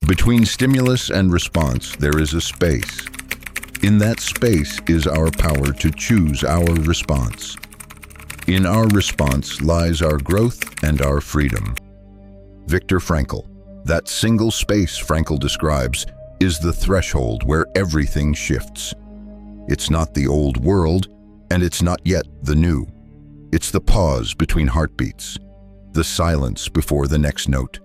Between stimulus and response, there is a space. In that space is our power to choose our response. In our response lies our growth and our freedom. Viktor Frankl. That single space Frankl describes is the threshold where everything shifts. It's not the old world, and it's not yet the new. It's the pause between heartbeats, the silence before the next note,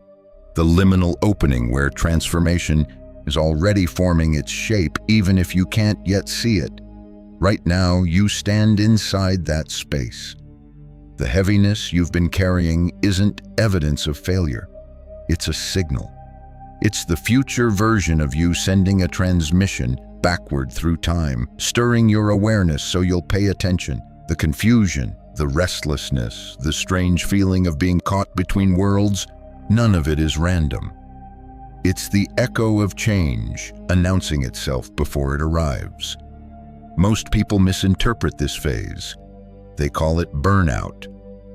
the liminal opening where transformation is already forming its shape even if you can't yet see it. Right now, you stand inside that space. The heaviness you've been carrying isn't evidence of failure. It's a signal. It's the future version of you sending a transmission backward through time, stirring your awareness so you'll pay attention. The confusion, the restlessness, the strange feeling of being caught between worlds, none of it is random. It's the echo of change announcing itself before it arrives. Most people misinterpret this phase. They call it burnout,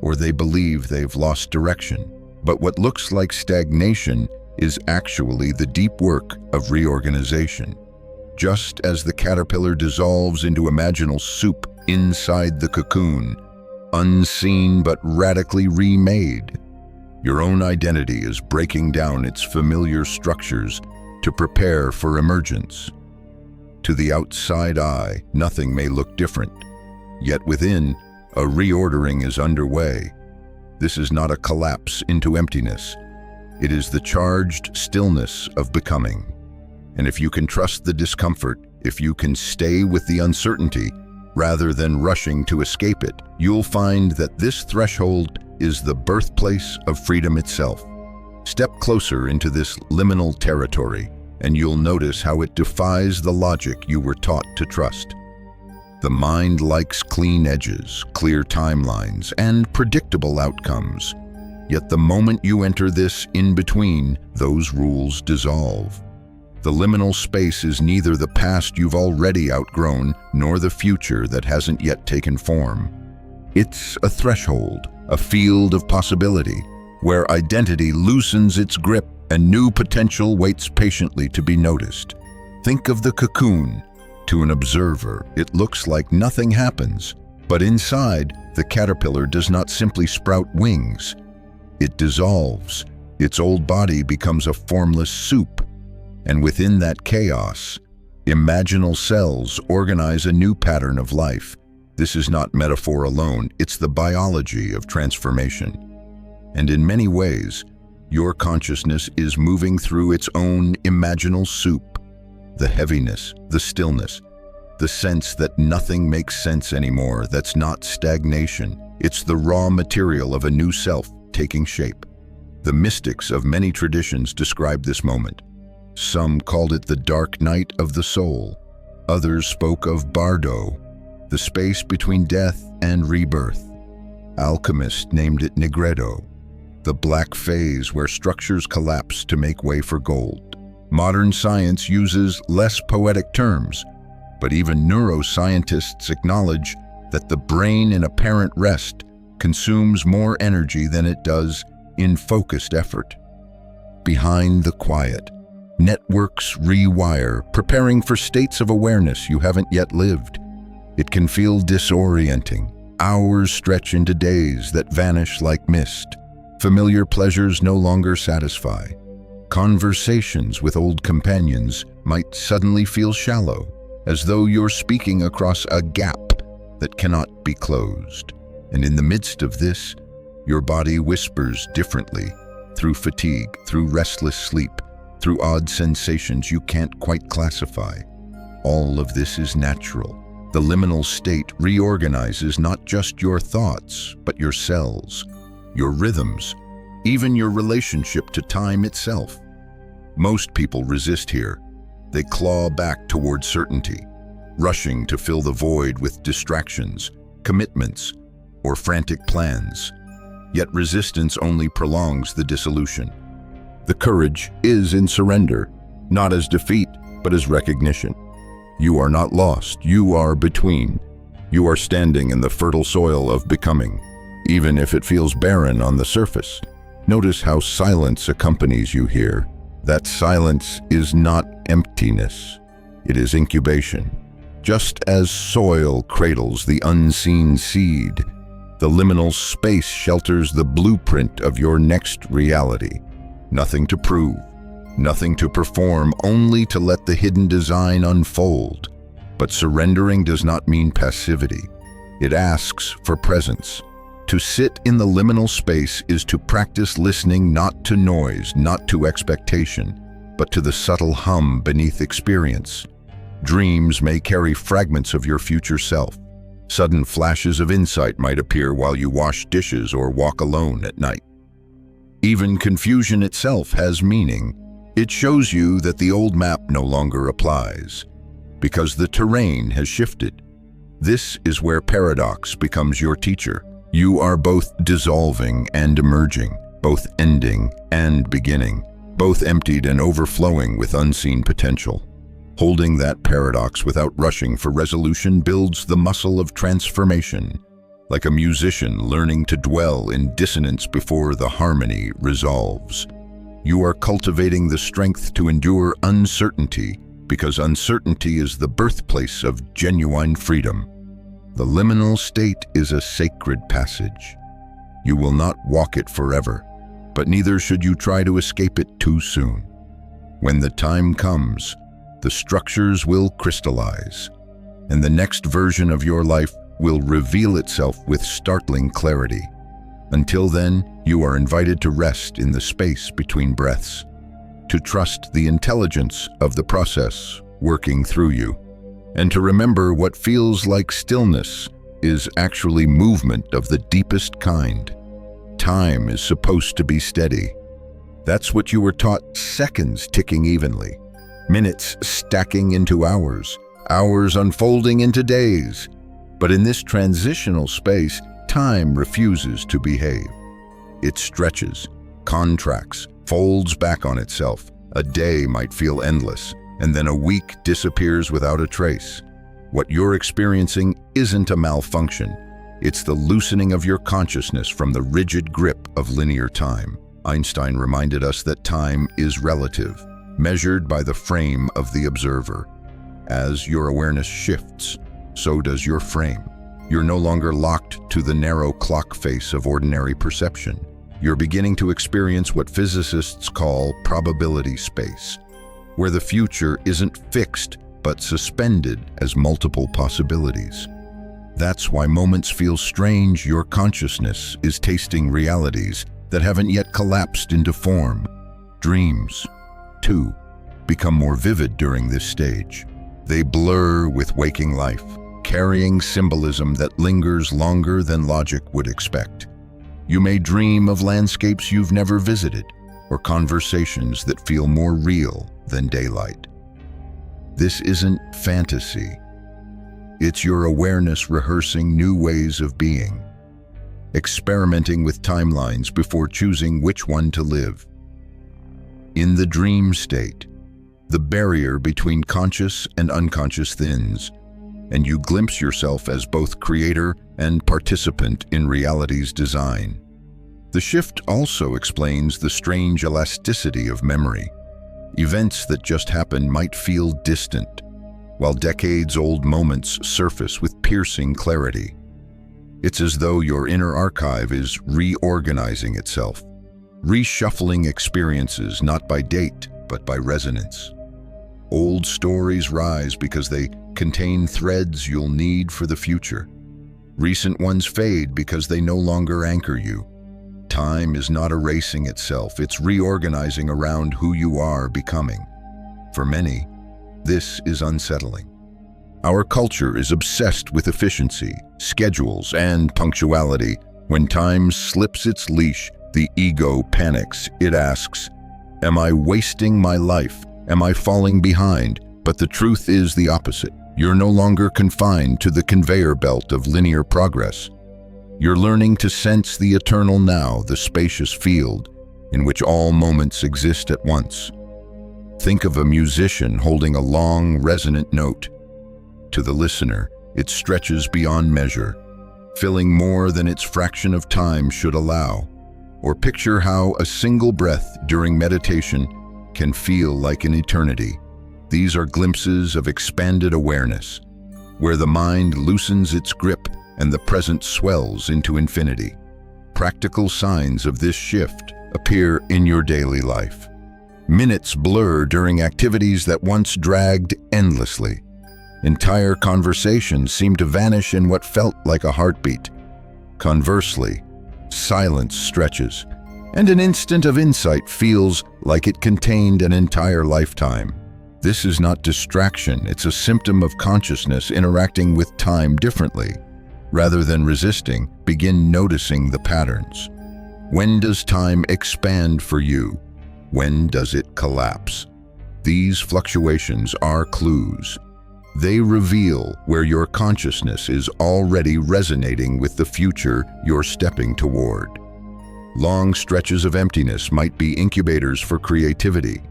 or they believe they've lost direction. But what looks like stagnation is actually the deep work of reorganization. Just as the caterpillar dissolves into imaginal soup inside the cocoon, unseen but radically remade, your own identity is breaking down its familiar structures to prepare for emergence. To the outside eye, nothing may look different, yet within, a reordering is underway. This is not a collapse into emptiness. It is the charged stillness of becoming. And if you can trust the discomfort, if you can stay with the uncertainty, rather than rushing to escape it, you'll find that this threshold is the birthplace of freedom itself. Step closer into this liminal territory, and you'll notice how it defies the logic you were taught to trust. The mind likes clean edges, clear timelines, and predictable outcomes. Yet the moment you enter this in-between, those rules dissolve. The liminal space is neither the past you've already outgrown, nor the future that hasn't yet taken form. It's a threshold, a field of possibility, where identity loosens its grip and new potential waits patiently to be noticed. Think of the cocoon. To an observer, it looks like nothing happens, but inside, the caterpillar does not simply sprout wings. It dissolves. Its old body becomes a formless soup. And within that chaos, imaginal cells organize a new pattern of life. This is not metaphor alone, it's the biology of transformation. And in many ways, your consciousness is moving through its own imaginal soup. The heaviness, the stillness, the sense that nothing makes sense anymore, that's not stagnation. It's the raw material of a new self taking shape. The mystics of many traditions describe this moment. Some called it the dark night of the soul. Others spoke of bardo, the space between death and rebirth. Alchemists named it nigredo, the black phase where structures collapse to make way for gold. Modern science uses less poetic terms, but even neuroscientists acknowledge that the brain in apparent rest consumes more energy than it does in focused effort. Behind the quiet, networks rewire, preparing for states of awareness you haven't yet lived. It can feel disorienting. Hours stretch into days that vanish like mist. Familiar pleasures no longer satisfy. Conversations with old companions might suddenly feel shallow, as though you're speaking across a gap that cannot be closed. And in the midst of this, your body whispers differently, through fatigue, through restless sleep, through odd sensations you can't quite classify. All of this is natural. The liminal state reorganizes not just your thoughts, but your cells, your rhythms, even your relationship to time itself. Most people resist here. They claw back toward certainty, rushing to fill the void with distractions, commitments, or frantic plans. Yet resistance only prolongs the dissolution. The courage is in surrender, not as defeat, but as recognition. You are not lost, you are between. You are standing in the fertile soil of becoming, even if it feels barren on the surface. Notice how silence accompanies you here. That silence is not emptiness, it is incubation. Just as soil cradles the unseen seed, the liminal space shelters the blueprint of your next reality. Nothing to prove, nothing to perform, only to let the hidden design unfold. But surrendering does not mean passivity. It asks for presence. To sit in the liminal space is to practice listening not to noise, not to expectation, but to the subtle hum beneath experience. Dreams may carry fragments of your future self. Sudden flashes of insight might appear while you wash dishes or walk alone at night. Even confusion itself has meaning. It shows you that the old map no longer applies, because the terrain has shifted. This is where paradox becomes your teacher. You are both dissolving and emerging, both ending and beginning, both emptied and overflowing with unseen potential. Holding that paradox without rushing for resolution builds the muscle of transformation, like a musician learning to dwell in dissonance before the harmony resolves. You are cultivating the strength to endure uncertainty, because uncertainty is the birthplace of genuine freedom. The liminal state is a sacred passage. You will not walk it forever, but neither should you try to escape it too soon. When the time comes, the structures will crystallize, and the next version of your life will reveal itself with startling clarity. Until then, you are invited to rest in the space between breaths, to trust the intelligence of the process working through you, and to remember what feels like stillness is actually movement of the deepest kind. Time is supposed to be steady. That's what you were taught: seconds ticking evenly, minutes stacking into hours, hours unfolding into days. But in this transitional space, time refuses to behave. It stretches, contracts, folds back on itself. A day might feel endless, and then a week disappears without a trace. What you're experiencing isn't a malfunction. It's the loosening of your consciousness from the rigid grip of linear time. Einstein reminded us that time is relative, measured by the frame of the observer. As your awareness shifts, so does your frame. You're no longer locked to the narrow clock face of ordinary perception. You're beginning to experience what physicists call probability space, where the future isn't fixed but suspended as multiple possibilities. That's why moments feel strange. Your consciousness is tasting realities that haven't yet collapsed into form. Dreams, too, become more vivid during this stage. They blur with waking life, carrying symbolism that lingers longer than logic would expect. You may dream of landscapes you've never visited, or conversations that feel more real than daylight. This isn't fantasy. It's your awareness rehearsing new ways of being, experimenting with timelines before choosing which one to live. In the dream state, the barrier between conscious and unconscious thins, and you glimpse yourself as both creator and participant in reality's design. The shift also explains the strange elasticity of memory. Events that just happened might feel distant, while decades-old moments surface with piercing clarity. It's as though your inner archive is reorganizing itself, reshuffling experiences not by date, but by resonance. Old stories rise because they contain threads you'll need for the future. Recent ones fade because they no longer anchor you. Time is not erasing itself, it's reorganizing around who you are becoming. For many, this is unsettling. Our culture is obsessed with efficiency, schedules, and punctuality. When time slips its leash, the ego panics. It asks, "Am I wasting my life? Am I falling behind?" But the truth is the opposite. You're no longer confined to the conveyor belt of linear progress. You're learning to sense the eternal now, the spacious field in which all moments exist at once. Think of a musician holding a long, resonant note. To the listener, it stretches beyond measure, filling more than its fraction of time should allow. Or picture how a single breath during meditation can feel like an eternity. These are glimpses of expanded awareness, where the mind loosens its grip and the present swells into infinity. Practical signs of this shift appear in your daily life. Minutes blur during activities that once dragged endlessly. Entire conversations seem to vanish in what felt like a heartbeat. Conversely, silence stretches, and an instant of insight feels like it contained an entire lifetime. This is not distraction, it's a symptom of consciousness interacting with time differently. Rather than resisting, begin noticing the patterns. When does time expand for you? When does it collapse? These fluctuations are clues. They reveal where your consciousness is already resonating with the future you're stepping toward. Long stretches of emptiness might be incubators for creativity.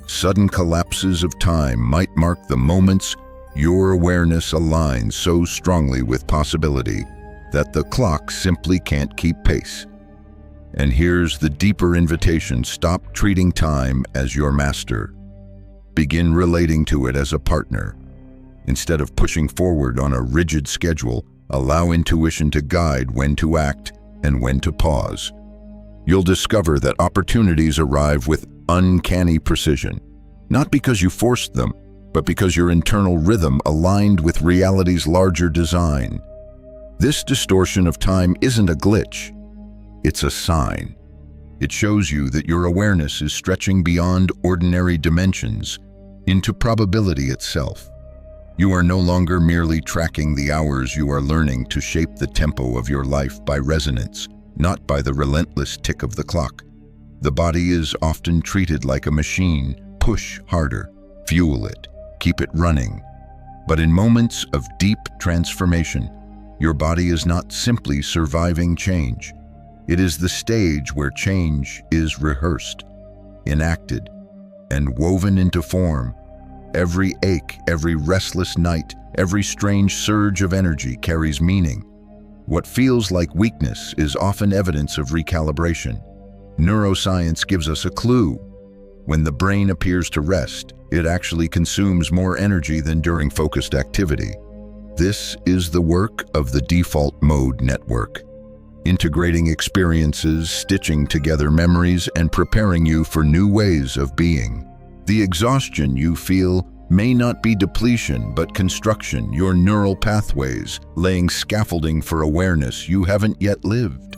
Sudden collapses of time might mark the moments your awareness aligns so strongly with possibility that the clock simply can't keep pace. And here's the deeper invitation: stop treating time as your master. Begin relating to it as a partner. Instead of pushing forward on a rigid schedule, allow intuition to guide when to act and when to pause. You'll discover that opportunities arrive with uncanny precision, not because you forced them, but because your internal rhythm aligned with reality's larger design. This distortion of time isn't a glitch, it's a sign. It shows you that your awareness is stretching beyond ordinary dimensions into probability itself. You are no longer merely tracking the hours, you are learning to shape the tempo of your life by resonance, not by the relentless tick of the clock. The body is often treated like a machine. Push harder, fuel it, keep it running. But in moments of deep transformation, your body is not simply surviving change. It is the stage where change is rehearsed, enacted, and woven into form. Every ache, every restless night, every strange surge of energy carries meaning. What feels like weakness is often evidence of recalibration. Neuroscience gives us a clue. When the brain appears to rest, it actually consumes more energy than during focused activity. This is the work of the default mode network, integrating experiences, stitching together memories, and preparing you for new ways of being. The exhaustion you feel may not be depletion, but construction, your neural pathways laying scaffolding for awareness you haven't yet lived.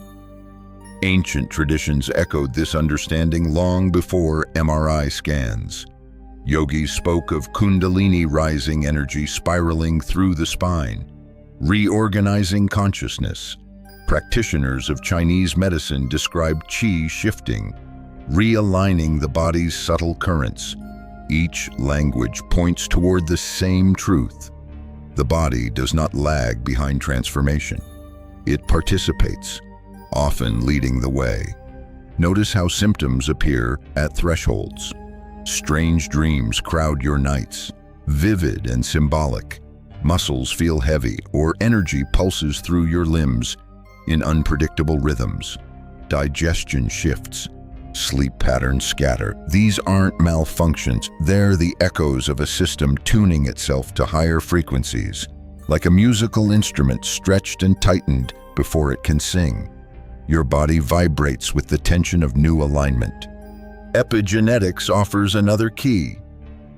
Ancient traditions echoed this understanding long before MRI scans. Yogis spoke of kundalini rising energy spiraling through the spine, reorganizing consciousness. Practitioners of Chinese medicine described qi shifting, realigning the body's subtle currents. Each language points toward the same truth. The body does not lag behind transformation. It participates, often leading the way. Notice how symptoms appear at thresholds. Strange dreams crowd your nights, vivid and symbolic. Muscles feel heavy, or energy pulses through your limbs in unpredictable rhythms. Digestion shifts, sleep patterns scatter. These aren't malfunctions, they're the echoes of a system tuning itself to higher frequencies, like a musical instrument stretched and tightened before it can sing. Your body vibrates with the tension of new alignment. Epigenetics offers another key.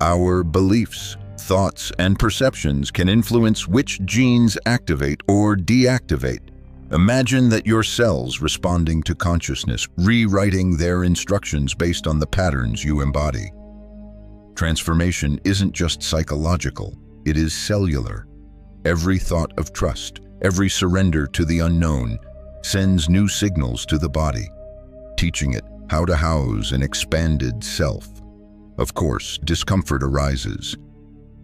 Our beliefs, thoughts, and perceptions can influence which genes activate or deactivate. Imagine that your cells responding to consciousness, rewriting their instructions based on the patterns you embody. Transformation isn't just psychological, it is cellular. Every thought of trust, every surrender to the unknown sends new signals to the body, teaching it how to house an expanded self. Of course, discomfort arises.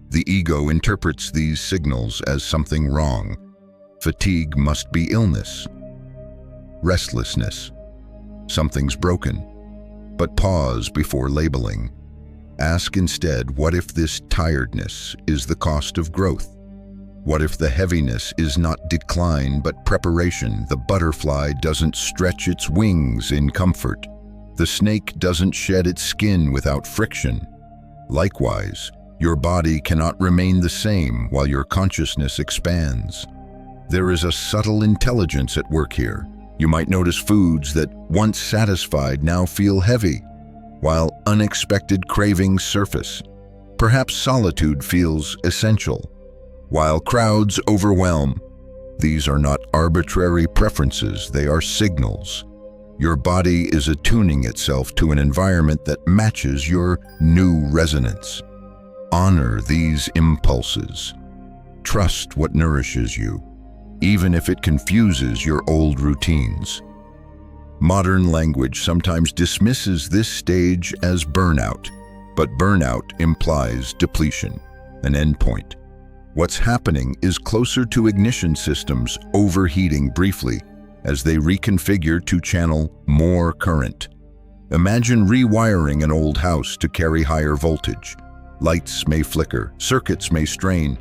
The ego interprets these signals as something wrong. Fatigue must be illness. Restlessness, something's broken. But pause before labeling. Ask instead, what if this tiredness is the cost of growth? What if the heaviness is not decline but preparation? The butterfly doesn't stretch its wings in comfort. The snake doesn't shed its skin without friction. Likewise, your body cannot remain the same while your consciousness expands. There is a subtle intelligence at work here. You might notice foods that once satisfied now feel heavy, while unexpected cravings surface. Perhaps solitude feels essential, while crowds overwhelm. These are not arbitrary preferences, they are signals. Your body is attuning itself to an environment that matches your new resonance. Honor these impulses. Trust what nourishes you, even if it confuses your old routines. Modern language sometimes dismisses this stage as burnout, but burnout implies depletion, an endpoint. What's happening is closer to ignition systems overheating briefly as they reconfigure to channel more current. Imagine rewiring an old house to carry higher voltage. Lights may flicker, circuits may strain,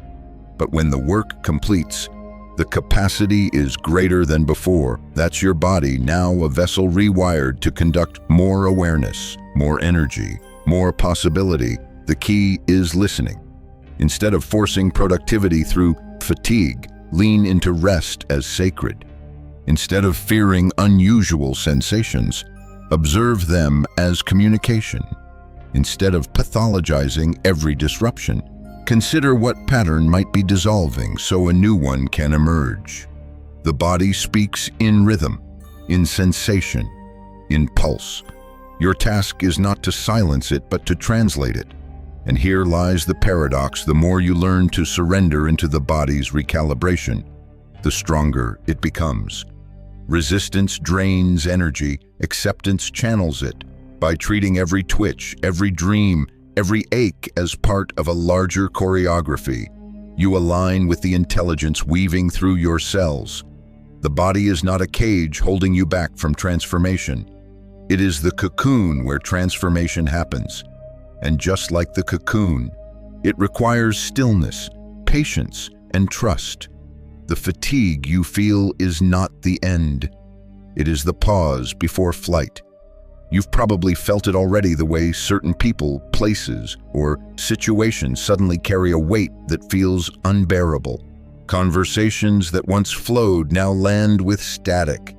but when the work completes, the capacity is greater than before. That's your body, now a vessel rewired to conduct more awareness, more energy, more possibility. The key is listening. Instead of forcing productivity through fatigue, lean into rest as sacred. Instead of fearing unusual sensations, observe them as communication. Instead of pathologizing every disruption, consider what pattern might be dissolving so a new one can emerge. The body speaks in rhythm, in sensation, in pulse. Your task is not to silence it, but to translate it. And here lies the paradox: the more you learn to surrender into the body's recalibration, the stronger it becomes. Resistance drains energy, acceptance channels it. By treating every twitch, every dream, every ache as part of a larger choreography, you align with the intelligence weaving through your cells. The body is not a cage holding you back from transformation. It is the cocoon where transformation happens. And just like the cocoon, it requires stillness, patience, and trust. The fatigue you feel is not the end. It is the pause before flight. You've probably felt it already, the way certain people, places, or situations suddenly carry a weight that feels unbearable. Conversations that once flowed now land with static.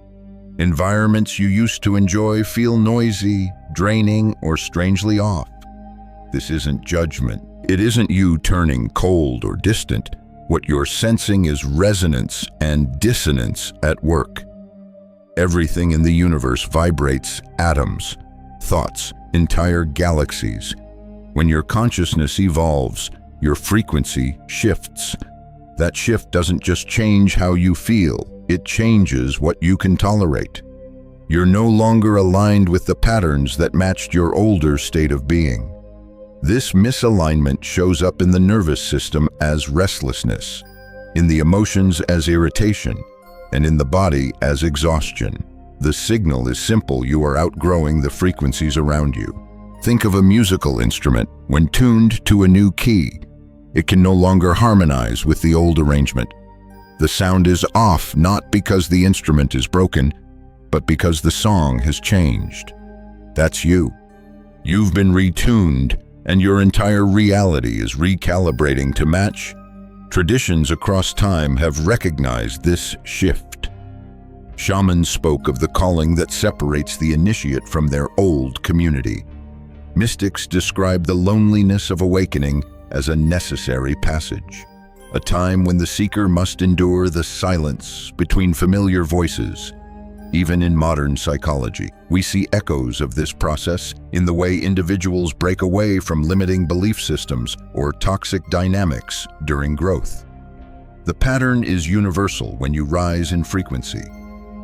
Environments you used to enjoy feel noisy, draining, or strangely off. This isn't judgment. It isn't you turning cold or distant. What you're sensing is resonance and dissonance at work. Everything in the universe vibrates: atoms, thoughts, entire galaxies. When your consciousness evolves, your frequency shifts. That shift doesn't just change how you feel, it changes what you can tolerate. You're no longer aligned with the patterns that matched your older state of being. This misalignment shows up in the nervous system as restlessness, in the emotions as irritation, and in the body as exhaustion. The signal is simple: you are outgrowing the frequencies around you. Think of a musical instrument. When tuned to a new key, it can no longer harmonize with the old arrangement. The sound is off, not because the instrument is broken, but because the song has changed. That's you. You've been retuned, and your entire reality is recalibrating to match. Traditions across time have recognized this shift. Shamans spoke of the calling that separates the initiate from their old community. Mystics describe the loneliness of awakening as a necessary passage, a time when the seeker must endure the silence between familiar voices. Even in modern psychology, we see echoes of this process in the way individuals break away from limiting belief systems or toxic dynamics during growth. The pattern is universal when you rise in frequency.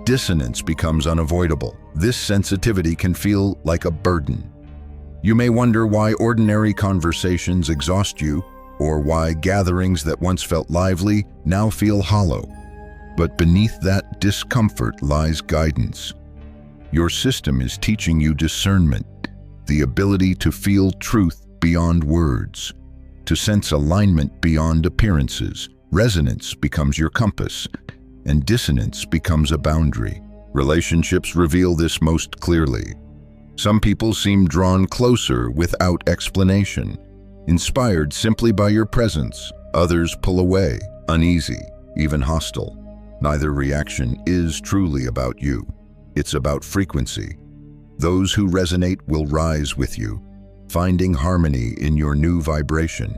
Dissonance becomes unavoidable. This sensitivity can feel like a burden. You may wonder why ordinary conversations exhaust you, or why gatherings that once felt lively now feel hollow. But beneath that discomfort lies guidance. Your system is teaching you discernment, the ability to feel truth beyond words, to sense alignment beyond appearances. Resonance becomes your compass, and dissonance becomes a boundary. Relationships reveal this most clearly. Some people seem drawn closer without explanation, inspired simply by your presence. Others pull away, uneasy, even hostile. Neither reaction is truly about you. It's about frequency. Those who resonate will rise with you, finding harmony in your new vibration.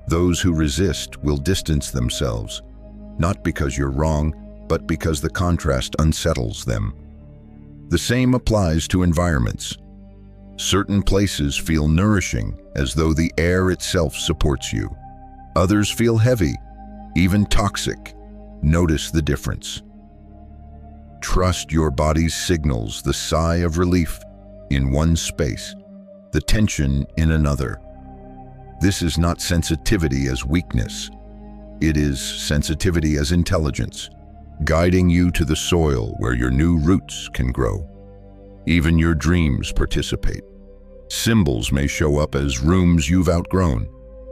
Those who resist will distance themselves, not because you're wrong, but because the contrast unsettles them. The same applies to environments. Certain places feel nourishing, as though the air itself supports you. Others feel heavy, even toxic. Notice the difference. Trust your body's signals, the sigh of relief in one space, the tension in another. This is not sensitivity as weakness. It is sensitivity as intelligence, guiding you to the soil where your new roots can grow. Even your dreams participate. Symbols may show up as rooms you've outgrown,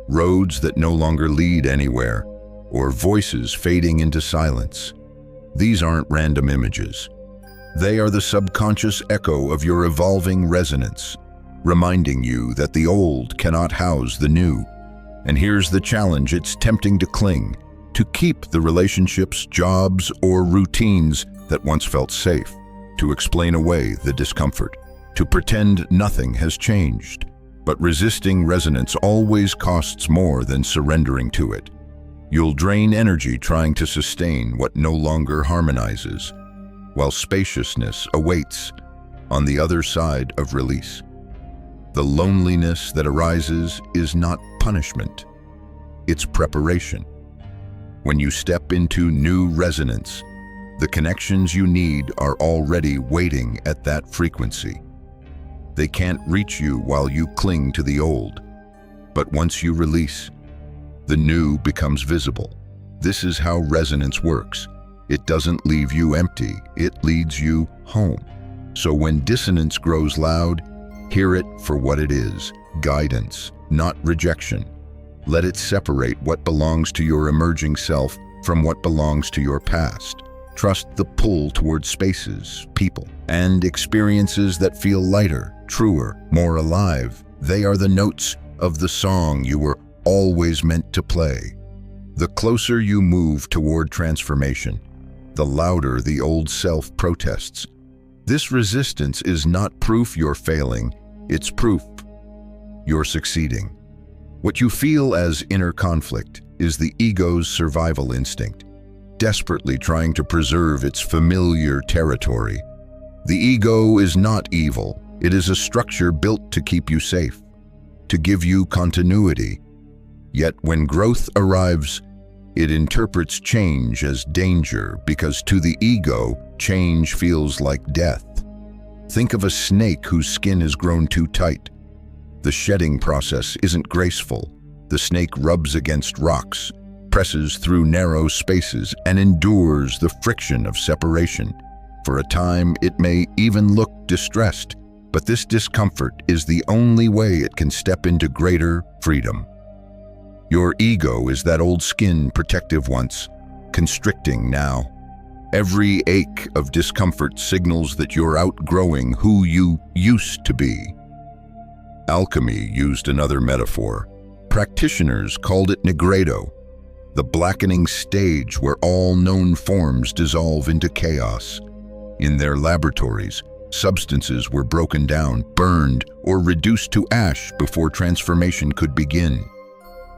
roads that no longer lead anywhere, or voices fading into silence. These aren't random images. They are the subconscious echo of your evolving resonance, reminding you that the old cannot house the new. And here's the challenge: it's tempting to cling, to keep the relationships, jobs, or routines that once felt safe, to explain away the discomfort, to pretend nothing has changed. But resisting resonance always costs more than surrendering to it. You'll drain energy trying to sustain what no longer harmonizes, while spaciousness awaits on the other side of release. The loneliness that arises is not punishment, it's preparation. When you step into new resonance, the connections you need are already waiting at that frequency. They can't reach you while you cling to the old, but once you release, the new becomes visible. This is how resonance works. It doesn't leave you empty, it leads you home. So when dissonance grows loud, hear it for what it is: guidance, not rejection. Let it separate what belongs to your emerging self from what belongs to your past. Trust the pull toward spaces, people, and experiences that feel lighter, truer, more alive. They are the notes of the song you were always meant to play. The closer you move toward transformation, the louder the old self protests. This resistance is not proof you're failing, it's proof you're succeeding. What you feel as inner conflict is the ego's survival instinct, desperately trying to preserve its familiar territory. The ego is not evil, it is a structure built to keep you safe, to give you continuity. Yet when growth arrives, it interprets change as danger because to the ego, change feels like death. Think of a snake whose skin has grown too tight. The shedding process isn't graceful. The snake rubs against rocks, presses through narrow spaces, and endures the friction of separation. For a time, it may even look distressed, but this discomfort is the only way it can step into greater freedom. Your ego is that old skin, protective once, constricting now. Every ache of discomfort signals that you're outgrowing who you used to be. Alchemy used another metaphor. Practitioners called it nigredo, the blackening stage where all known forms dissolve into chaos. In their laboratories, substances were broken down, burned, or reduced to ash before transformation could begin.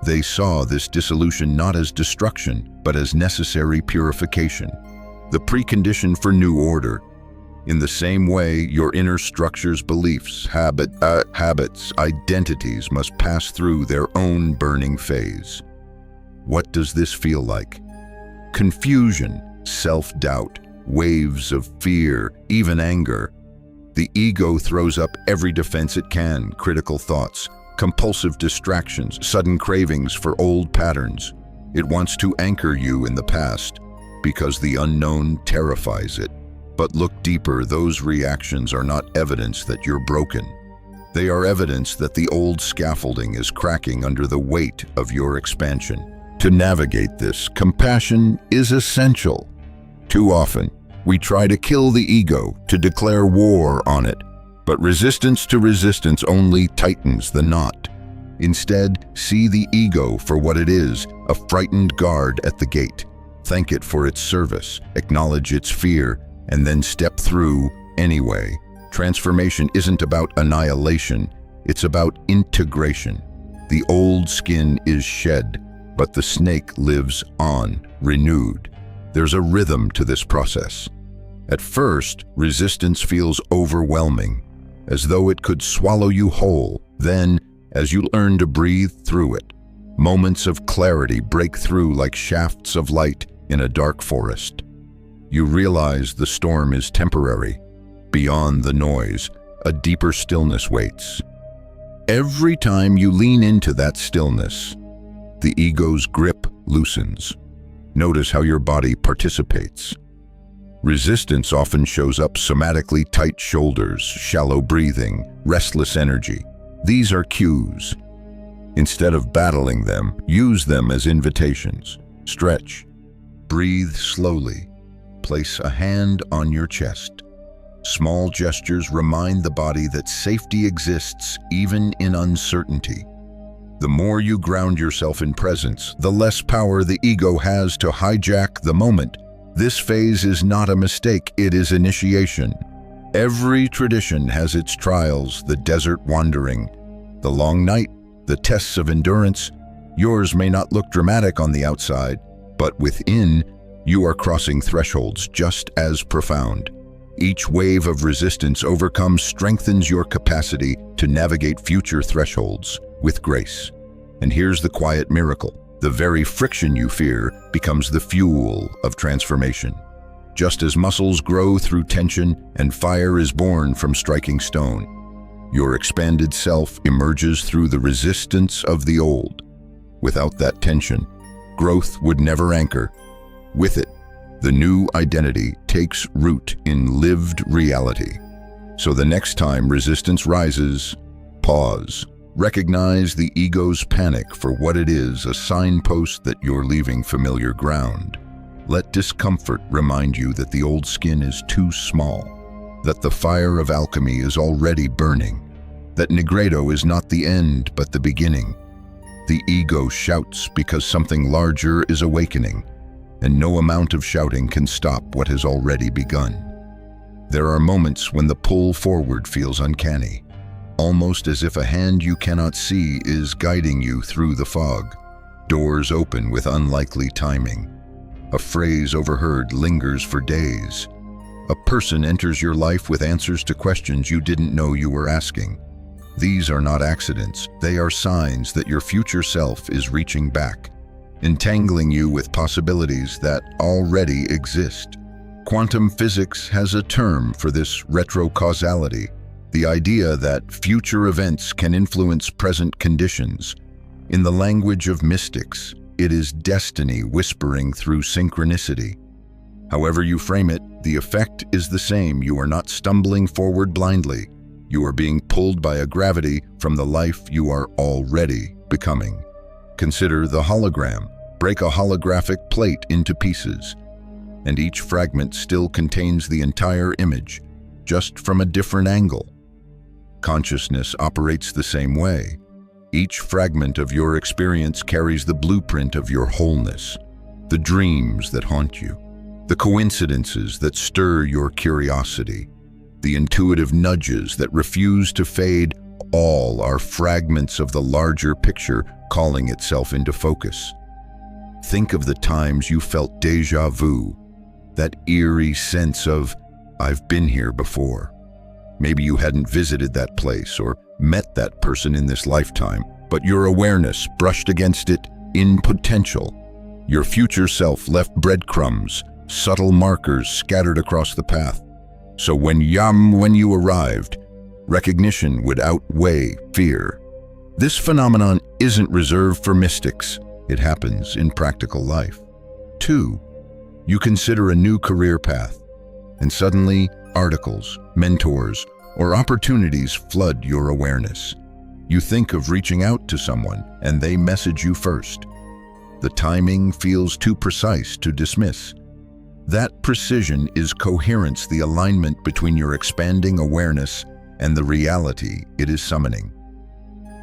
They saw this dissolution not as destruction, but as necessary purification, the precondition for new order. In the same way, your inner structures, beliefs, habits, identities must pass through their own burning phase. What does this feel like? Confusion, self-doubt, waves of fear, even anger. The ego throws up every defense it can: critical thoughts, compulsive distractions, sudden cravings for old patterns. It wants to anchor you in the past because the unknown terrifies it. But look deeper, those reactions are not evidence that you're broken. They are evidence that the old scaffolding is cracking under the weight of your expansion. To navigate this, compassion is essential. Too often, we try to kill the ego, to declare war on it. But resistance to resistance only tightens the knot. Instead, see the ego for what it is, a frightened guard at the gate. Thank it for its service, acknowledge its fear, and then step through anyway. Transformation isn't about annihilation, it's about integration. The old skin is shed, but the snake lives on, renewed. There's a rhythm to this process. At first, resistance feels overwhelming, as though it could swallow you whole. Then, as you learn to breathe through it, moments of clarity break through like shafts of light in a dark forest. You realize the storm is temporary. Beyond the noise, a deeper stillness waits. Every time you lean into that stillness, the ego's grip loosens. Notice how your body participates. Resistance often shows up somatically: tight shoulders, shallow breathing, restless energy. These are cues. Instead of battling them, use them as invitations. Stretch. Breathe slowly. Place a hand on your chest. Small gestures remind the body that safety exists even in uncertainty. The more you ground yourself in presence, the less power the ego has to hijack the moment. This phase is not a mistake, it is initiation. Every tradition has its trials: the desert wandering, the long night, the tests of endurance. Yours may not look dramatic on the outside, but within, you are crossing thresholds just as profound. Each wave of resistance overcome strengthens your capacity to navigate future thresholds with grace. And here's the quiet miracle. The very friction you fear becomes the fuel of transformation. Just as muscles grow through tension and fire is born from striking stone, your expanded self emerges through the resistance of the old. Without that tension, growth would never anchor. With it, the new identity takes root in lived reality. So the next time resistance rises, pause. Recognize the ego's panic for what it is: a signpost that you're leaving familiar ground. Let discomfort remind you that the old skin is too small, that the fire of alchemy is already burning, that Negredo is not the end but the beginning. The ego shouts because something larger is awakening, and no amount of shouting can stop what has already begun. There are moments when the pull forward feels uncanny, almost as if a hand you cannot see is guiding you through the fog. Doors open with unlikely timing. A phrase overheard lingers for days. A person enters your life with answers to questions you didn't know you were asking. These are not accidents, they are signs that your future self is reaching back, entangling you with possibilities that already exist. Quantum physics has a term for this: retrocausality, the idea that future events can influence present conditions. In the language of mystics, it is destiny whispering through synchronicity. However you frame it, the effect is the same. You are not stumbling forward blindly. You are being pulled by a gravity from the life you are already becoming. Consider the hologram. Break a holographic plate into pieces, and each fragment still contains the entire image, just from a different angle. Consciousness operates the same way. Each fragment of your experience carries the blueprint of your wholeness, the dreams that haunt you, the coincidences that stir your curiosity, the intuitive nudges that refuse to fade. All are fragments of the larger picture calling itself into focus. Think of the times you felt déjà vu, that eerie sense of, I've been here before. Maybe you hadn't visited that place or met that person in this lifetime, but your awareness brushed against it in potential. Your future self left breadcrumbs, subtle markers scattered across the path. So when you arrived, recognition would outweigh fear. This phenomenon isn't reserved for mystics. It happens in practical life. 2. You consider a new career path, and suddenly articles, mentors, or opportunities flood your awareness. You think of reaching out to someone, and they message you first. The timing feels too precise to dismiss. That precision is coherence, the alignment between your expanding awareness and the reality it is summoning.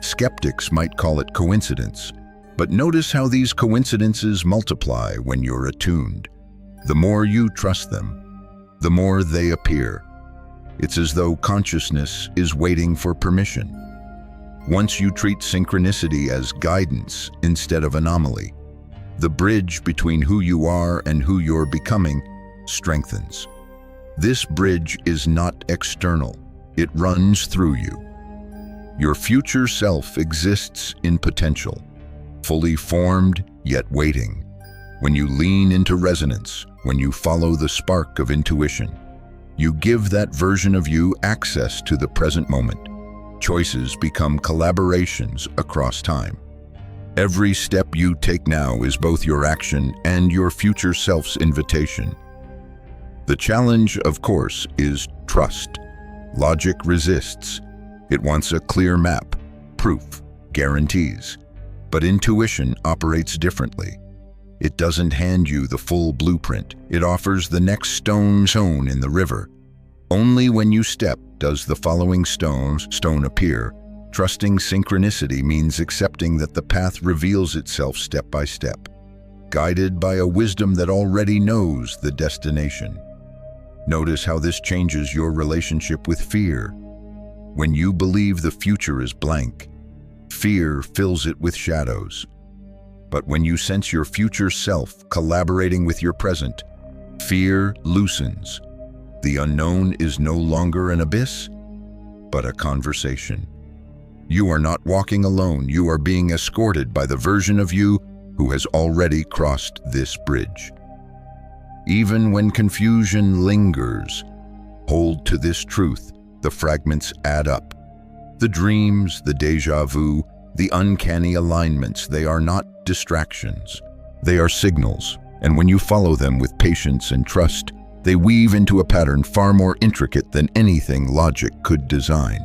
Skeptics might call it coincidence, but notice how these coincidences multiply when you're attuned. The more you trust them, the more they appear. It's as though consciousness is waiting for permission. Once you treat synchronicity as guidance instead of anomaly, the bridge between who you are and who you're becoming strengthens. This bridge is not external, it runs through you. Your future self exists in potential, fully formed yet waiting. When you lean into resonance, when you follow the spark of intuition, you give that version of you access to the present moment. Choices become collaborations across time. Every step you take now is both your action and your future self's invitation. The challenge, of course, is trust. Logic resists. It wants a clear map, proof, guarantees. But intuition operates differently. It doesn't hand you the full blueprint. It offers the next stone in the river. Only when you step does the following stone appear. Trusting synchronicity means accepting that the path reveals itself step by step, guided by a wisdom that already knows the destination. Notice how this changes your relationship with fear. When you believe the future is blank, fear fills it with shadows. But when you sense your future self collaborating with your present, fear loosens. The unknown is no longer an abyss, but a conversation. You are not walking alone. You are being escorted by the version of you who has already crossed this bridge. Even when confusion lingers, hold to this truth. The fragments add up. The dreams, the déjà vu, the uncanny alignments, they are not distractions. They are signals, and when you follow them with patience and trust, they weave into a pattern far more intricate than anything logic could design.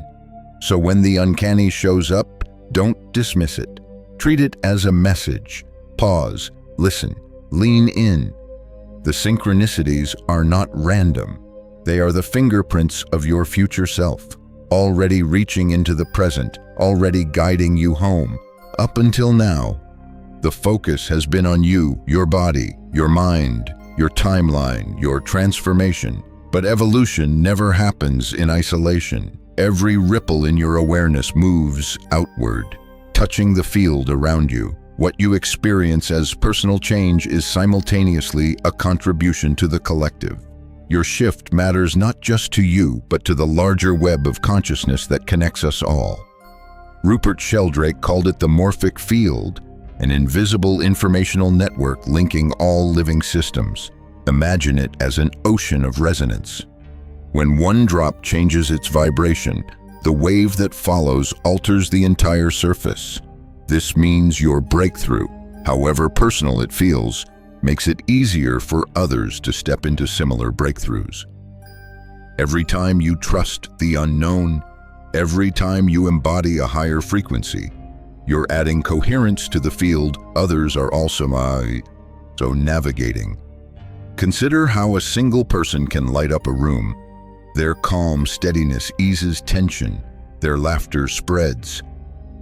So when the uncanny shows up, don't dismiss it. Treat it as a message. Pause, listen, lean in. The synchronicities are not random. They are the fingerprints of your future self, already reaching into the present, already guiding you home. Up until now, the focus has been on you, your body, your mind, your timeline, your transformation. But evolution never happens in isolation. Every ripple in your awareness moves outward, touching the field around you. What you experience as personal change is simultaneously a contribution to the collective. Your shift matters not just to you, but to the larger web of consciousness that connects us all. Rupert Sheldrake called it the morphic field, an invisible informational network linking all living systems. Imagine it as an ocean of resonance. When one drop changes its vibration, the wave that follows alters the entire surface. This means your breakthrough, however personal it feels, makes it easier for others to step into similar breakthroughs. Every time you trust the unknown, every time you embody a higher frequency, you're adding coherence to the field others are also navigating. Consider how a single person can light up a room. Their calm steadiness eases tension, their laughter spreads.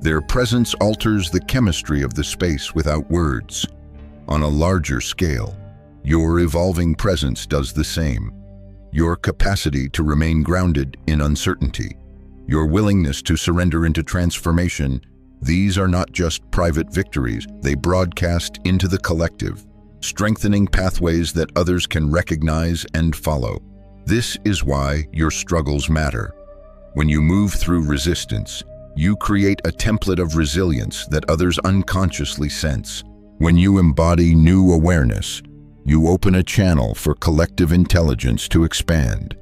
Their presence alters the chemistry of the space without words. On a larger scale, your evolving presence does the same. Your capacity to remain grounded in uncertainty, your willingness to surrender into transformation, these are not just private victories, they broadcast into the collective, strengthening pathways that others can recognize and follow. This is why your struggles matter. When you move through resistance, you create a template of resilience that others unconsciously sense. When you embody new awareness, you open a channel for collective intelligence to expand.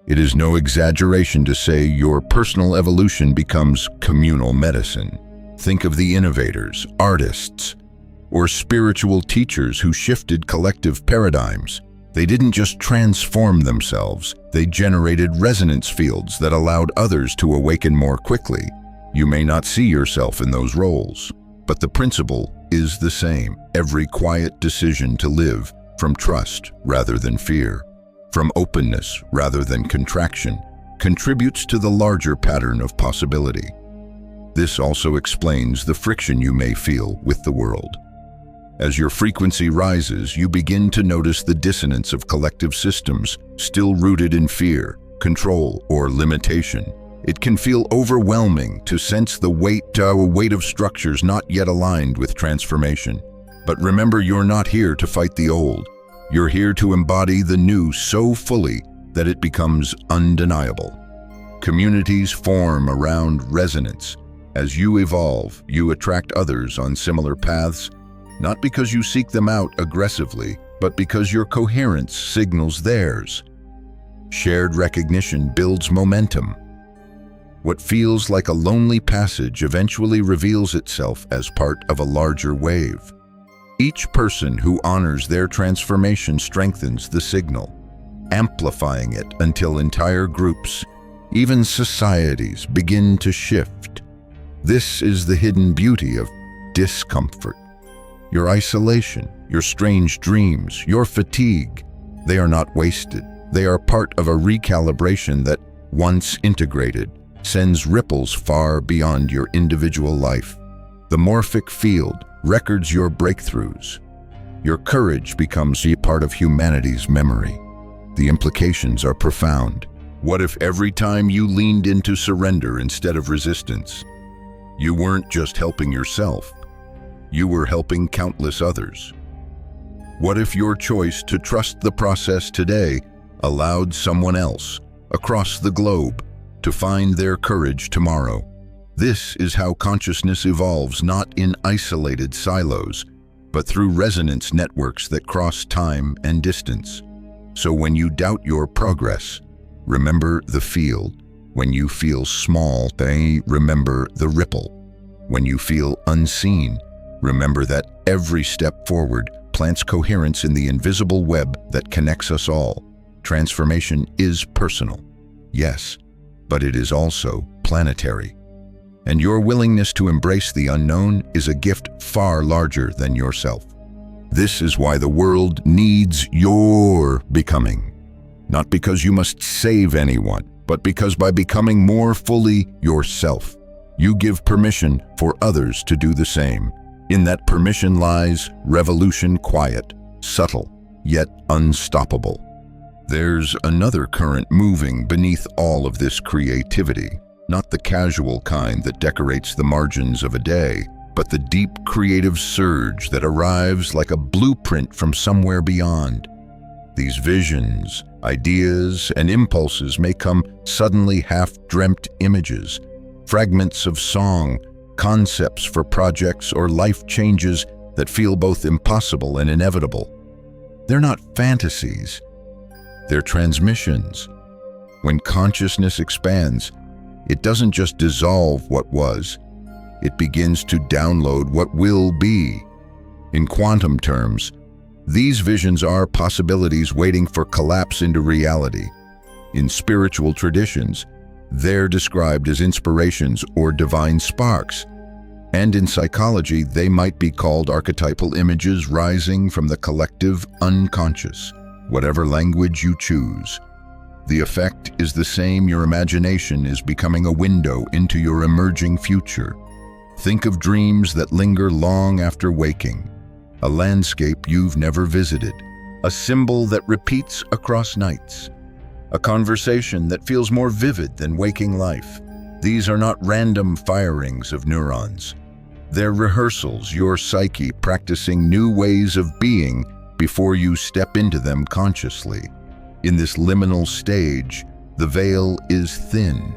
It is no exaggeration to say your personal evolution becomes communal medicine. Think of the innovators, artists, or spiritual teachers who shifted collective paradigms. They didn't just transform themselves, they generated resonance fields that allowed others to awaken more quickly. You may not see yourself in those roles, but the principle is the same. Every quiet decision to live from trust rather than fear, from openness rather than contraction, contributes to the larger pattern of possibility. This also explains the friction you may feel with the world. As your frequency rises, you begin to notice the dissonance of collective systems still rooted in fear, control, or limitation. It can feel overwhelming to sense the weight of structures not yet aligned with transformation. But remember, you're not here to fight the old. You're here to embody the new so fully that it becomes undeniable. Communities form around resonance. As you evolve, you attract others on similar paths, not because you seek them out aggressively, but because your coherence signals theirs. Shared recognition builds momentum. What feels like a lonely passage eventually reveals itself as part of a larger wave. Each person who honors their transformation strengthens the signal, amplifying it until entire groups, even societies, begin to shift. This is the hidden beauty of discomfort. Your isolation, your strange dreams, your fatigue, they are not wasted. They are part of a recalibration that, once integrated, sends ripples far beyond your individual life. The morphic field records your breakthroughs. Your courage becomes a part of humanity's memory. The implications are profound. What if every time you leaned into surrender instead of resistance, you weren't just helping yourself, you were helping countless others? What if your choice to trust the process today allowed someone else across the globe to find their courage tomorrow? This is how consciousness evolves, not in isolated silos, but through resonance networks that cross time and distance. So when you doubt your progress, remember the field. When you feel small, remember the ripple. When you feel unseen, remember that every step forward plants coherence in the invisible web that connects us all. Transformation is personal, yes, but it is also planetary. And your willingness to embrace the unknown is a gift far larger than yourself. This is why the world needs your becoming. Not because you must save anyone, but because by becoming more fully yourself, you give permission for others to do the same. In that permission lies revolution, quiet, subtle, yet unstoppable. There's another current moving beneath all of this creativity, not the casual kind that decorates the margins of a day, but the deep creative surge that arrives like a blueprint from somewhere beyond. These visions, ideas, and impulses may come suddenly half-dreamt images, fragments of song, concepts for projects or life changes that feel both impossible and inevitable. They're not fantasies, they're transmissions. When consciousness expands, it doesn't just dissolve what was, it begins to download what will be. In quantum terms, these visions are possibilities waiting for collapse into reality. In spiritual traditions, they're described as inspirations or divine sparks. And in psychology, they might be called archetypal images rising from the collective unconscious, whatever language you choose. The effect is the same. Your imagination is becoming a window into your emerging future. Think of dreams that linger long after waking, a landscape you've never visited, a symbol that repeats across nights, a conversation that feels more vivid than waking life. These are not random firings of neurons. They're rehearsals, your psyche practicing new ways of being before you step into them consciously. In this liminal stage, the veil is thin.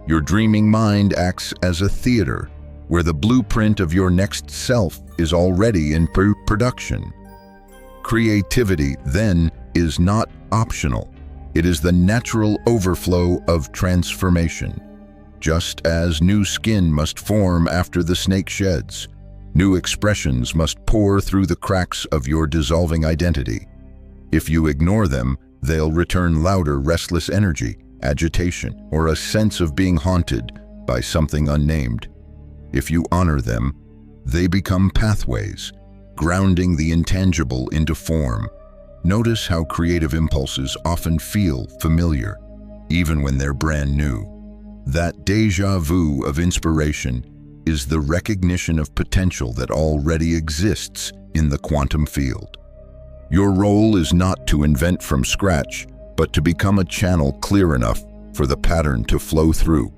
Your dreaming mind acts as a theater, where the blueprint of your next self is already in production. Creativity, then, is not optional. It is the natural overflow of transformation. Just as new skin must form after the snake sheds, new expressions must pour through the cracks of your dissolving identity. If you ignore them, they'll return louder, restless energy, agitation, or a sense of being haunted by something unnamed. If you honor them, they become pathways, grounding the intangible into form. Notice how creative impulses often feel familiar. even when they're brand new. That déjà vu of inspiration is the recognition of potential that already exists in the quantum field. Your role is not to invent from scratch, but to become a channel clear enough for the pattern to flow through.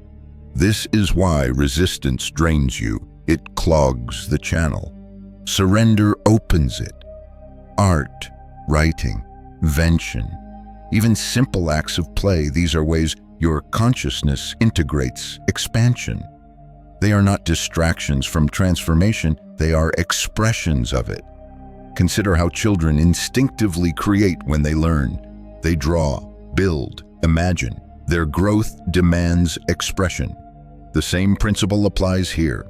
This is why resistance drains you. It clogs the channel. Surrender opens it. Art, writing, invention, even simple acts of play, these are ways your consciousness integrates expansion. They are not distractions from transformation, they are expressions of it. Consider how children instinctively create when they learn. They draw, build, imagine. Their growth demands expression. The same principle applies here.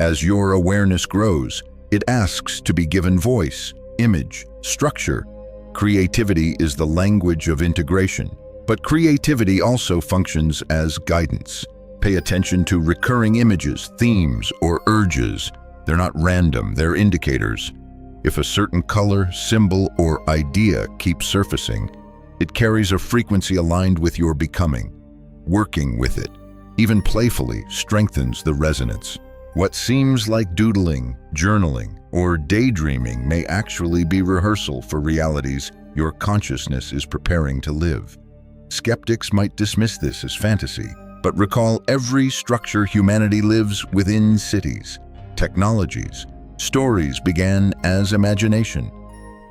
As your awareness grows, it asks to be given voice, image, structure. Creativity is the language of integration, but creativity also functions as guidance. Pay attention to recurring images, themes, or urges. They're not random, they're indicators. If a certain color, symbol, or idea keeps surfacing, it carries a frequency aligned with your becoming. Working with it, even playfully, strengthens the resonance. What seems like doodling, journaling, or daydreaming may actually be rehearsal for realities your consciousness is preparing to live. Skeptics might dismiss this as fantasy, but recall every structure humanity lives within cities, technologies. Stories began as imagination.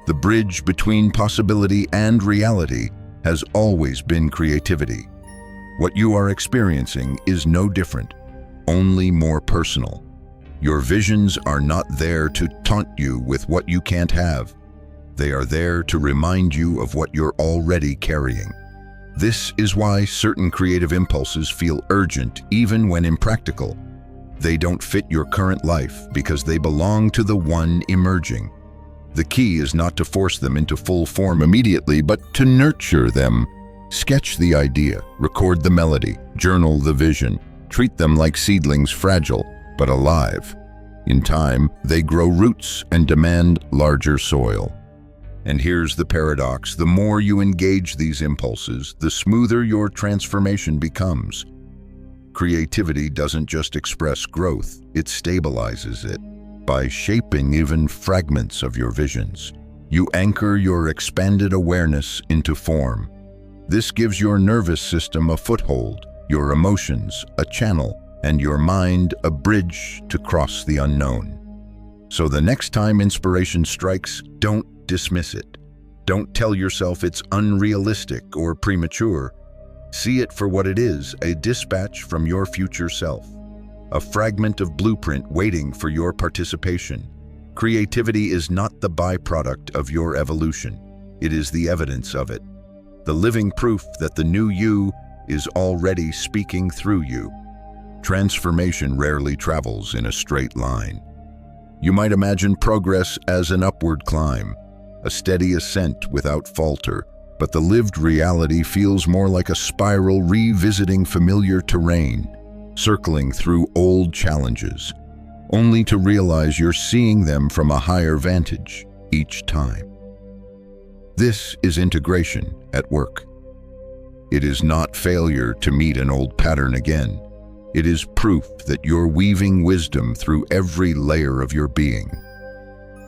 The bridge between possibility and reality has always been creativity. What you are experiencing is no different, only more personal. Your visions are not there to taunt you with what you can't have. They are there to remind you of what you're already carrying. This is why certain creative impulses feel urgent even when impractical. They don't fit your current life because they belong to the one emerging. The key is not to force them into full form immediately, but to nurture them. Sketch the idea, record the melody, journal the vision. Treat them like seedlings, fragile but alive. In time, they grow roots and demand larger soil. And here's the paradox: the more you engage these impulses, the smoother your transformation becomes. Creativity doesn't just express growth, it stabilizes it. By shaping even fragments of your visions, you anchor your expanded awareness into form. This gives your nervous system a foothold, your emotions a channel, and your mind a bridge to cross the unknown. So the next time inspiration strikes, don't dismiss it. Don't tell yourself it's unrealistic or premature. See it for what it is, a dispatch from your future self. A fragment of blueprint waiting for your participation. Creativity is not the byproduct of your evolution. It is the evidence of it. The living proof that the new you is already speaking through you. Transformation rarely travels in a straight line. You might imagine progress as an upward climb, a steady ascent without falter, but the lived reality feels more like a spiral revisiting familiar terrain, circling through old challenges, only to realize you're seeing them from a higher vantage each time. This is integration at work. It is not failure to meet an old pattern again. It is proof that you're weaving wisdom through every layer of your being.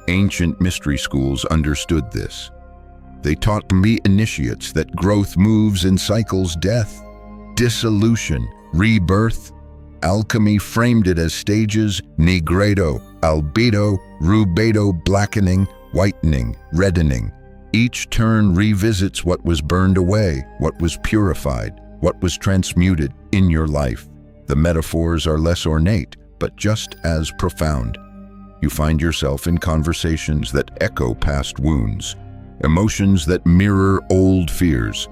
Ancient mystery schools understood this. They taught me initiates that growth moves in cycles: death, dissolution, rebirth. Alchemy framed it as stages: nigredo, albedo, rubedo, blackening, whitening, reddening. Each turn revisits what was burned away, what was purified, what was transmuted in your life. The metaphors are less ornate, but just as profound. You find yourself in conversations that echo past wounds, emotions that mirror old fears,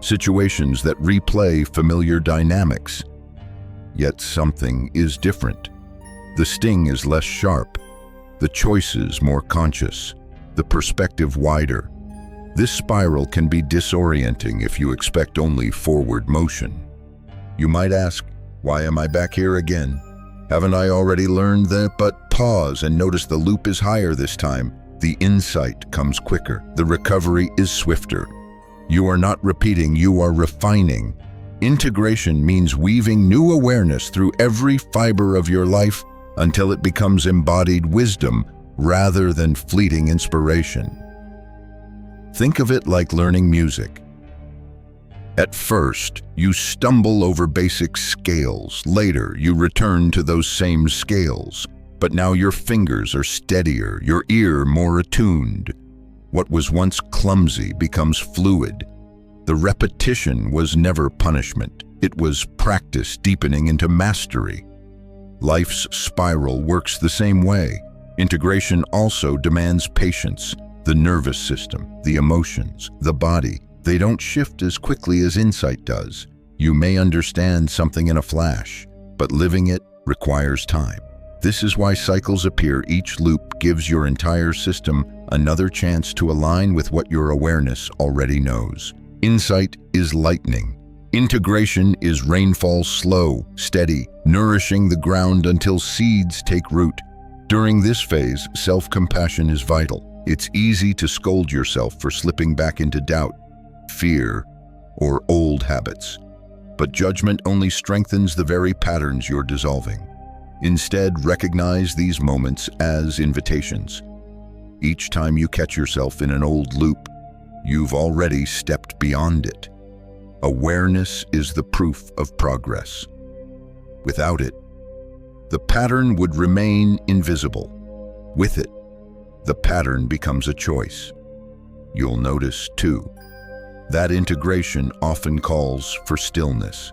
situations that replay familiar dynamics. Yet something is different. The sting is less sharp, the choices more conscious, the perspective wider. This spiral can be disorienting if you expect only forward motion. You might ask, why am I back here again? Haven't I already learned that? But pause and notice the loop is higher this time. The insight comes quicker. The recovery is swifter. You are not repeating, you are refining. Integration means weaving new awareness through every fiber of your life until it becomes embodied wisdom rather than fleeting inspiration. Think of it like learning music. At first, you stumble over basic scales. Later, you return to those same scales. But now your fingers are steadier, your ear more attuned. What was once clumsy becomes fluid. The repetition was never punishment. It was practice deepening into mastery. Life's spiral works the same way. Integration also demands patience. The nervous system, the emotions, the body, they don't shift as quickly as insight does. You may understand something in a flash, but living it requires time. This is why cycles appear. Each loop gives your entire system another chance to align with what your awareness already knows. Insight is lightning. Integration is rainfall, slow, steady, nourishing the ground until seeds take root. During this phase, self-compassion is vital. It's easy to scold yourself for slipping back into doubt, fear, or old habits. But judgment only strengthens the very patterns you're dissolving. Instead, recognize these moments as invitations. Each time you catch yourself in an old loop, you've already stepped beyond it. Awareness is the proof of progress. Without it, the pattern would remain invisible. With it, the pattern becomes a choice. You'll notice, too, that integration often calls for stillness.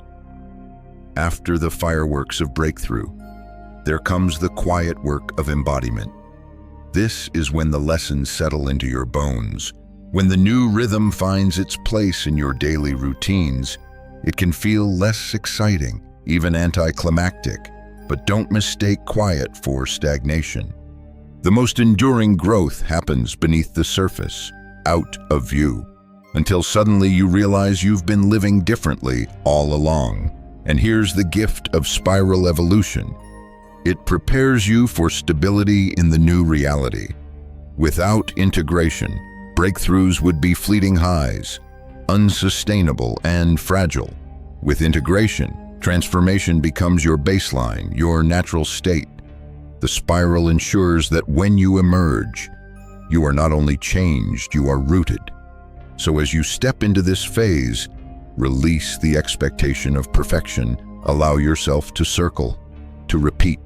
After the fireworks of breakthrough, there comes the quiet work of embodiment. This is when the lessons settle into your bones. When the new rhythm finds its place in your daily routines, it can feel less exciting, even anticlimactic, but don't mistake quiet for stagnation. The most enduring growth happens beneath the surface, out of view, until suddenly you realize you've been living differently all along. And here's the gift of spiral evolution. It prepares you for stability in the new reality. Without integration, breakthroughs would be fleeting highs, unsustainable and fragile. With integration, transformation becomes your baseline, your natural state. The spiral ensures that when you emerge, you are not only changed, you are rooted. So as you step into this phase, release the expectation of perfection. Allow yourself to circle, to repeat,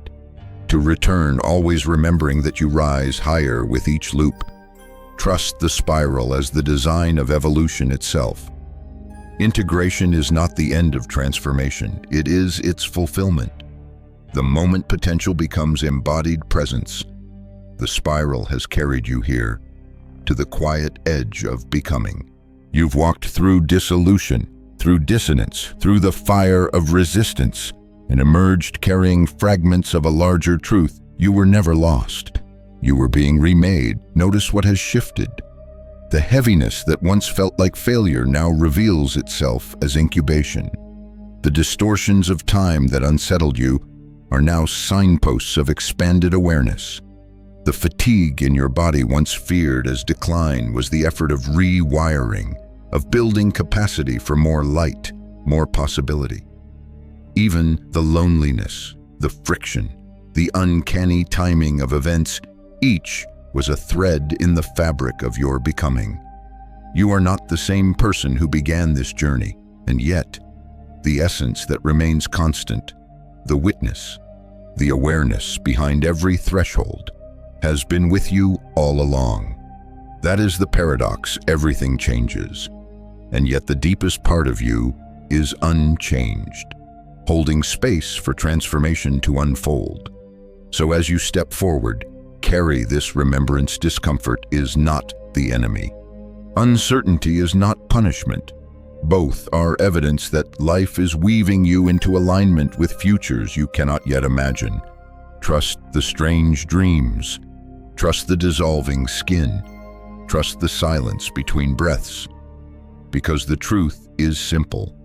to return, always remembering that you rise higher with each loop. Trust the spiral as the design of evolution itself. Integration is not the end of transformation, it is its fulfillment. The moment potential becomes embodied presence, the spiral has carried you here, to the quiet edge of becoming. You've walked through dissolution, through dissonance, through the fire of resistance, and emerged carrying fragments of a larger truth. You were never lost. You were being remade. Notice what has shifted. The heaviness that once felt like failure now reveals itself as incubation. The distortions of time that unsettled you are now signposts of expanded awareness. The fatigue in your body once feared as decline was the effort of rewiring, of building capacity for more light, more possibility. Even the loneliness, the friction, the uncanny timing of events, each was a thread in the fabric of your becoming. You are not the same person who began this journey, and yet, the essence that remains constant, the witness, the awareness behind every threshold, has been with you all along. That is the paradox. Everything changes, and yet the deepest part of you is unchanged, holding space for transformation to unfold. So as you step forward, carry this remembrance: discomfort is not the enemy. Uncertainty is not punishment. Both are evidence that life is weaving you into alignment with futures you cannot yet imagine. Trust the strange dreams. Trust the dissolving skin. Trust the silence between breaths. Because the truth is simple.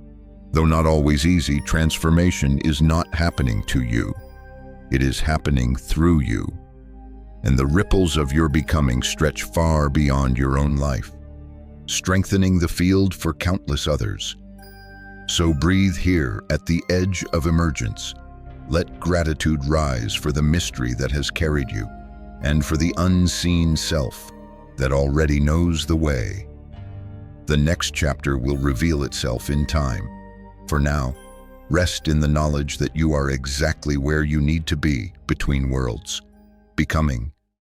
Though not always easy, transformation is not happening to you. It is happening through you. And the ripples of your becoming stretch far beyond your own life, strengthening the field for countless others. So breathe here at the edge of emergence. Let gratitude rise for the mystery that has carried you, and for the unseen self that already knows the way. The next chapter will reveal itself in time. For now, rest in the knowledge that you are exactly where you need to be between worlds, becoming